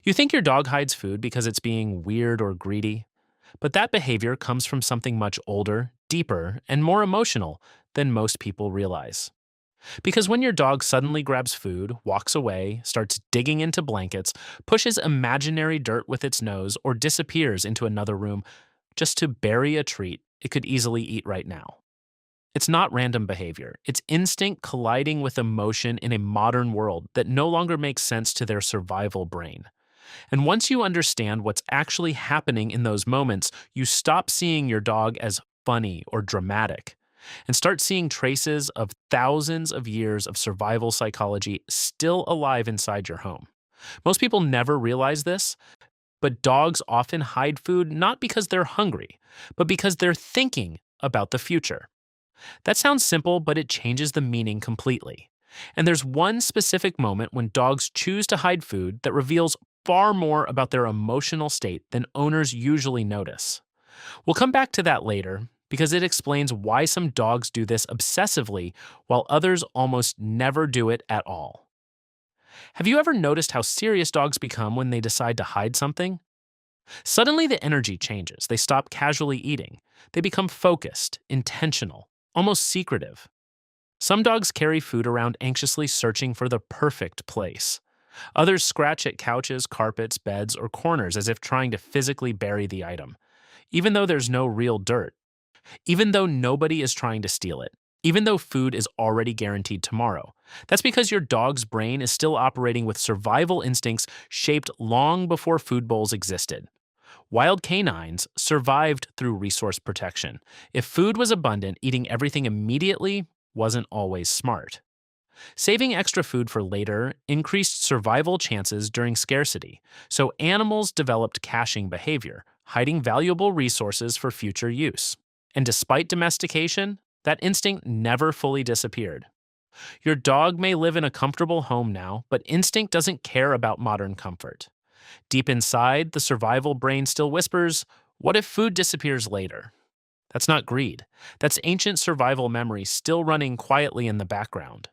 You think your dog hides food because it's being weird or greedy, but that behavior comes from something much older, deeper, and more emotional than most people realize. Because when your dog suddenly grabs food, walks away, starts digging into blankets, pushes imaginary dirt with its nose, or disappears into another room just to bury a treat it could easily eat right now. It's not random behavior. It's instinct colliding with emotion in a modern world that no longer makes sense to their survival brain. And once you understand what's actually happening in those moments, you stop seeing your dog as funny or dramatic and start seeing traces of thousands of years of survival psychology still alive inside your home. Most people never realize this, but dogs often hide food not because they're hungry, but because they're thinking about the future. That sounds simple, but it changes the meaning completely. And there's one specific moment when dogs choose to hide food that reveals far more about their emotional state than owners usually notice. We'll come back to that later because it explains why some dogs do this obsessively while others almost never do it at all. Have you ever noticed how serious dogs become when they decide to hide something? Suddenly the energy changes. They stop casually eating. They become focused, intentional, almost secretive. Some dogs carry food around anxiously searching for the perfect place. Others scratch at couches, carpets, beds, or corners as if trying to physically bury the item, even though there's no real dirt, even though nobody is trying to steal it, even though food is already guaranteed tomorrow. That's because your dog's brain is still operating with survival instincts shaped long before food bowls existed. Wild canines survived through resource protection. If food was abundant, eating everything immediately wasn't always smart. Saving extra food for later increased survival chances during scarcity, so animals developed caching behavior, hiding valuable resources for future use. And despite domestication, that instinct never fully disappeared. Your dog may live in a comfortable home now, but instinct doesn't care about modern comfort. Deep inside, the survival brain still whispers, "What if food disappears later?" That's not greed. That's ancient survival memory still running quietly in the background.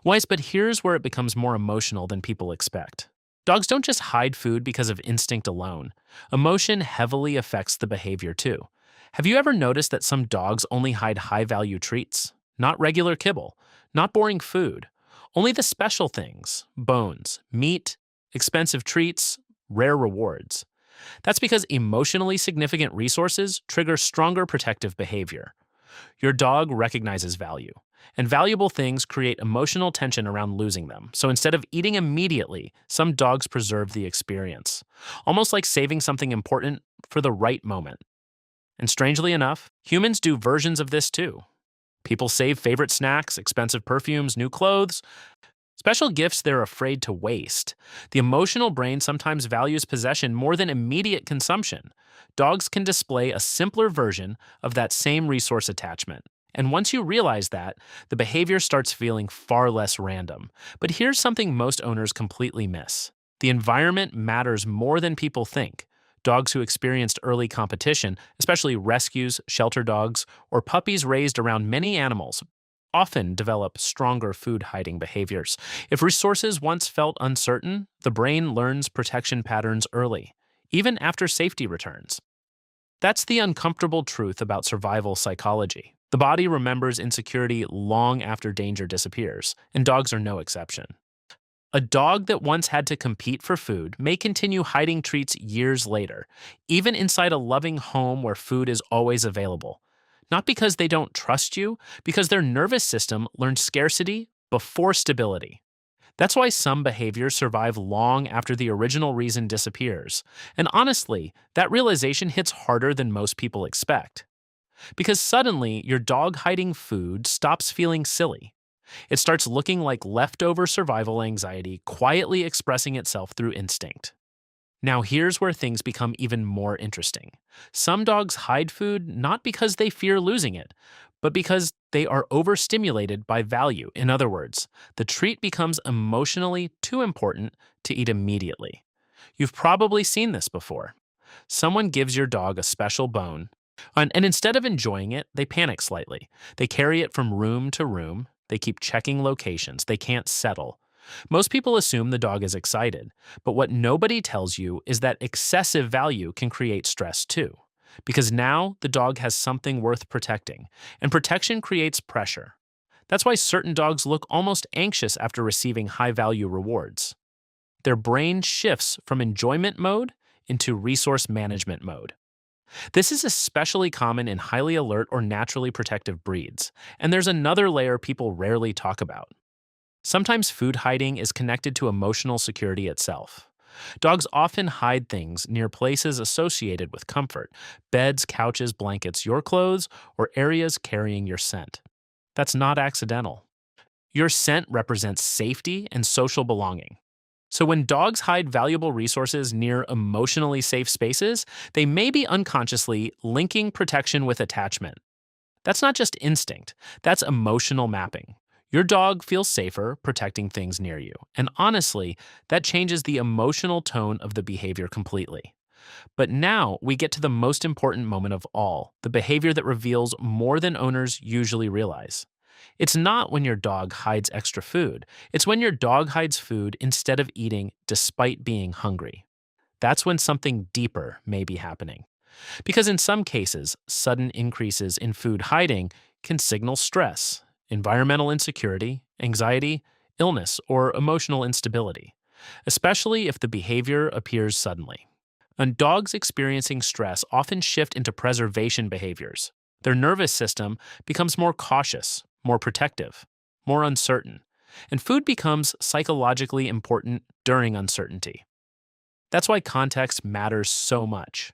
Wise, but here's where it becomes more emotional than people expect. Dogs don't just hide food because of instinct alone. Emotion heavily affects the behavior too. Have you ever noticed that some dogs only hide high value treats? Not regular kibble, not boring food, only the special things: bones, meat, expensive treats, rare rewards. That's because emotionally significant resources trigger stronger protective behavior. Your dog recognizes value, and valuable things create emotional tension around losing them. So instead of eating immediately, some dogs preserve the experience, almost like saving something important for the right moment. And strangely enough, humans do versions of this too. People save favorite snacks, expensive perfumes, new clothes, special gifts they're afraid to waste. The emotional brain sometimes values possession more than immediate consumption. Dogs can display a simpler version of that same resource attachment. And once you realize that, the behavior starts feeling far less random. But here's something most owners completely miss: the environment matters more than people think. Dogs who experienced early competition, especially rescues, shelter dogs, or puppies raised around many animals, often develop stronger food hiding behaviors. If resources once felt uncertain, the brain learns protection patterns early, even after safety returns. That's the uncomfortable truth about survival psychology. The body remembers insecurity long after danger disappears, and dogs are no exception. A dog that once had to compete for food may continue hiding treats years later, even inside a loving home where food is always available. Not because they don't trust you, because their nervous system learned scarcity before stability. That's why some behaviors survive long after the original reason disappears. And honestly, that realization hits harder than most people expect. Because suddenly, your dog hiding food stops feeling silly. It starts looking like leftover survival anxiety quietly expressing itself through instinct. Now, here's where things become even more interesting. Some dogs hide food not because they fear losing it, but because they are overstimulated by value. In other words, the treat becomes emotionally too important to eat immediately. You've probably seen this before. Someone gives your dog a special bone, and instead of enjoying it, they panic slightly. They carry it from room to room. They keep checking locations. They can't settle. Most people assume the dog is excited, but what nobody tells you is that excessive value can create stress too. Because now the dog has something worth protecting, and protection creates pressure. That's why certain dogs look almost anxious after receiving high value rewards. Their brain shifts from enjoyment mode into resource management mode. This is especially common in highly alert or naturally protective breeds, and there's another layer people rarely talk about. Sometimes food hiding is connected to emotional security itself. Dogs often hide things near places associated with comfort: beds, couches, blankets, your clothes, or areas carrying your scent. That's not accidental. Your scent represents safety and social belonging. So when dogs hide valuable resources near emotionally safe spaces, they may be unconsciously linking protection with attachment. That's not just instinct, that's emotional mapping. Your dog feels safer protecting things near you, and honestly, that changes the emotional tone of the behavior completely. But now we get to the most important moment of all, the behavior that reveals more than owners usually realize. It's not when your dog hides extra food, it's when your dog hides food instead of eating despite being hungry. That's when something deeper may be happening. Because in some cases, sudden increases in food hiding can signal stress, environmental insecurity, anxiety, illness, or emotional instability, especially if the behavior appears suddenly. And dogs experiencing stress often shift into preservation behaviors. Their nervous system becomes more cautious, more protective, more uncertain, and food becomes psychologically important during uncertainty. That's why context matters so much.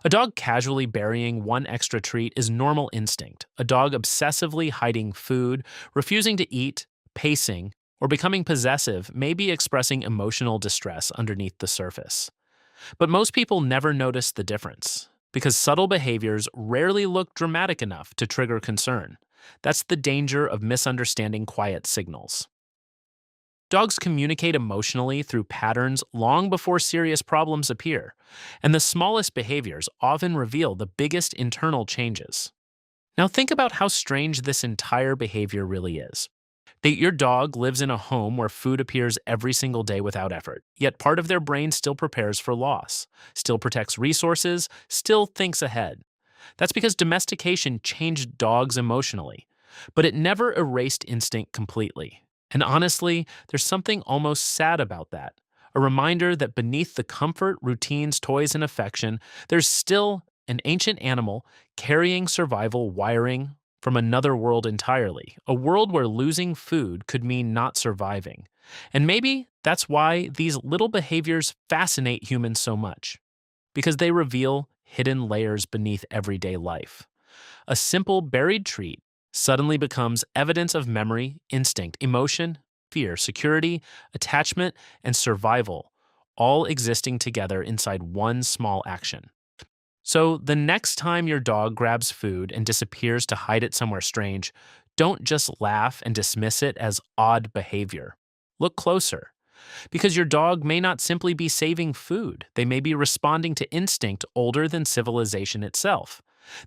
A dog casually burying one extra treat is normal instinct. A dog obsessively hiding food, refusing to eat, pacing, or becoming possessive may be expressing emotional distress underneath the surface. But most people never notice the difference, because subtle behaviors rarely look dramatic enough to trigger concern. That's the danger of misunderstanding quiet signals. Dogs communicate emotionally through patterns long before serious problems appear, and the smallest behaviors often reveal the biggest internal changes. Now think about how strange this entire behavior really is. That your dog lives in a home where food appears every single day without effort, yet part of their brain still prepares for loss, still protects resources, still thinks ahead. That's because domestication changed dogs emotionally, but it never erased instinct completely. And honestly, there's something almost sad about that. A reminder that beneath the comfort, routines, toys, and affection, there's still an ancient animal carrying survival wiring from another world entirely, a world where losing food could mean not surviving. And maybe that's why these little behaviors fascinate humans so much, because they reveal hidden layers beneath everyday life. A simple buried treat suddenly becomes evidence of memory, instinct, emotion, fear, security, attachment, and survival, all existing together inside one small action. So, the next time your dog grabs food and disappears to hide it somewhere strange, don't just laugh and dismiss it as odd behavior. Look closer. Because your dog may not simply be saving food, they may be responding to instinct older than civilization itself.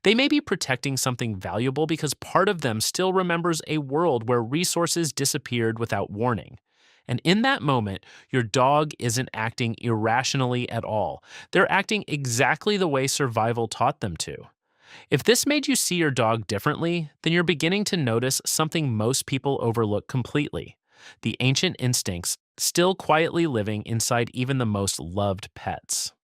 They may be protecting something valuable because part of them still remembers a world where resources disappeared without warning. And in that moment, your dog isn't acting irrationally at all. They're acting exactly the way survival taught them to. If this made you see your dog differently, then you're beginning to notice something most people overlook completely: the ancient instincts still quietly living inside even the most loved pets.